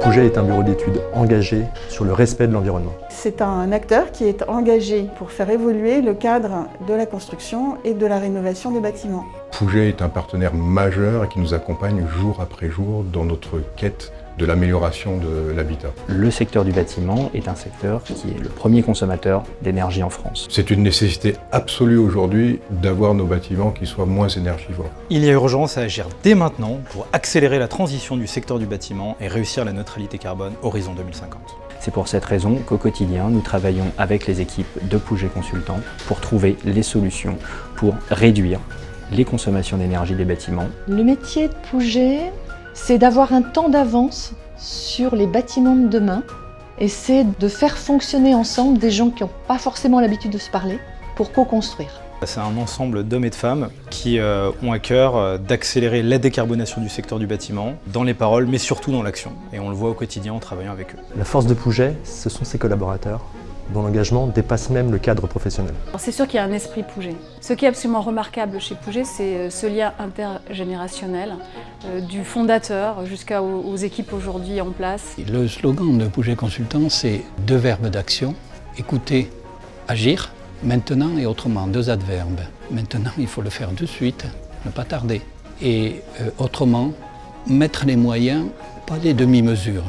Pouget est un bureau d'études engagé sur le respect de l'environnement. C'est un acteur qui est engagé pour faire évoluer le cadre de la construction et de la rénovation des bâtiments. Pouget est un partenaire majeur et qui nous accompagne jour après jour dans notre quête de l'amélioration de l'habitat. Le secteur du bâtiment est un secteur qui est le premier consommateur d'énergie en France. C'est une nécessité absolue aujourd'hui d'avoir nos bâtiments qui soient moins énergivores. Il y a urgence à agir dès maintenant pour accélérer la transition du secteur du bâtiment et réussir la neutralité carbone horizon 2050. C'est pour cette raison qu'au quotidien, nous travaillons avec les équipes de Pouget Consultant pour trouver les solutions pour réduire les consommations d'énergie des bâtiments. Le métier de Pouget, c'est d'avoir un temps d'avance sur les bâtiments de demain et c'est de faire fonctionner ensemble des gens qui n'ont pas forcément l'habitude de se parler pour co-construire. C'est un ensemble d'hommes et de femmes qui ont à cœur d'accélérer la décarbonation du secteur du bâtiment, dans les paroles mais surtout dans l'action. Et on le voit au quotidien en travaillant avec eux. La force de Pouget, ce sont ses collaborateurs, dont l'engagement dépasse même le cadre professionnel. C'est sûr qu'il y a un esprit Pouget. Ce qui est absolument remarquable chez Pouget, c'est ce lien intergénérationnel, du fondateur jusqu'aux équipes aujourd'hui en place. Le slogan de Pouget Consultant, c'est deux verbes d'action, écouter, agir, maintenant et autrement, deux adverbes. Maintenant, il faut le faire de suite, ne pas tarder. Et autrement, mettre les moyens, pas les demi-mesures.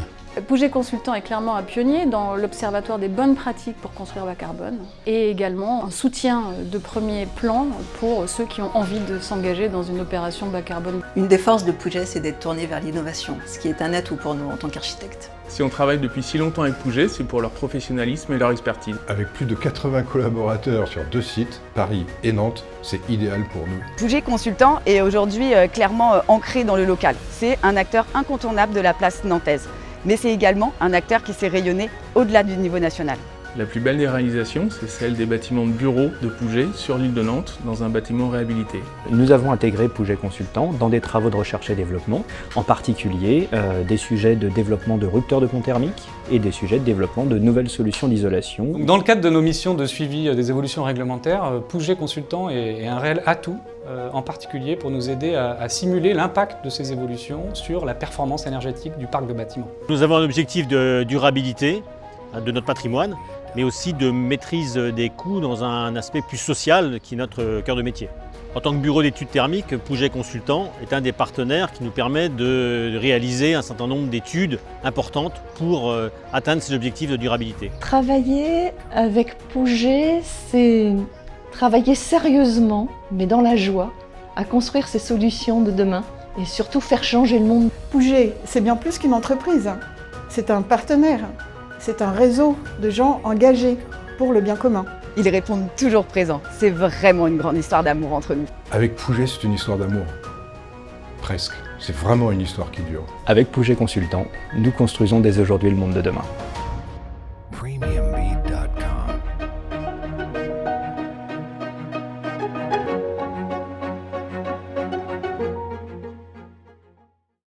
Pouget Consultant est clairement un pionnier dans l'observatoire des bonnes pratiques pour construire bas carbone et également un soutien de premier plan pour ceux qui ont envie de s'engager dans une opération bas carbone. Une des forces de Pouget, c'est d'être tourné vers l'innovation, ce qui est un atout pour nous en tant qu'architectes. Si on travaille depuis si longtemps avec Pouget, c'est pour leur professionnalisme et leur expertise. Avec plus de 80 collaborateurs sur 2 sites, Paris et Nantes, c'est idéal pour nous. Pouget Consultant est aujourd'hui clairement ancré dans le local. C'est un acteur incontournable de la place nantaise. Mais c'est également un acteur qui s'est rayonné au-delà du niveau national. La plus belle des réalisations, c'est celle des bâtiments de bureaux de Pouget sur l'île de Nantes, dans un bâtiment réhabilité. Nous avons intégré Pouget Consultant dans des travaux de recherche et développement, en particulier des sujets de développement de rupteurs de pont thermique et des sujets de développement de nouvelles solutions d'isolation. Dans le cadre de nos missions de suivi des évolutions réglementaires, Pouget Consultant est un réel atout, en particulier pour nous aider à simuler l'impact de ces évolutions sur la performance énergétique du parc de bâtiments. Nous avons un objectif de durabilité de notre patrimoine, mais aussi de maîtrise des coûts dans un aspect plus social qui est notre cœur de métier. En tant que bureau d'études thermiques, Pouget Consultant est un des partenaires qui nous permet de réaliser un certain nombre d'études importantes pour atteindre ces objectifs de durabilité. Travailler avec Pouget, c'est travailler sérieusement, mais dans la joie, à construire ces solutions de demain et surtout faire changer le monde. Pouget, c'est bien plus qu'une entreprise, c'est un partenaire. C'est un réseau de gens engagés pour le bien commun. Ils répondent toujours présents. C'est vraiment une grande histoire d'amour entre nous. Avec Pouget, c'est une histoire d'amour. Presque. C'est vraiment une histoire qui dure. Avec Pouget Consultant, nous construisons dès aujourd'hui le monde de demain.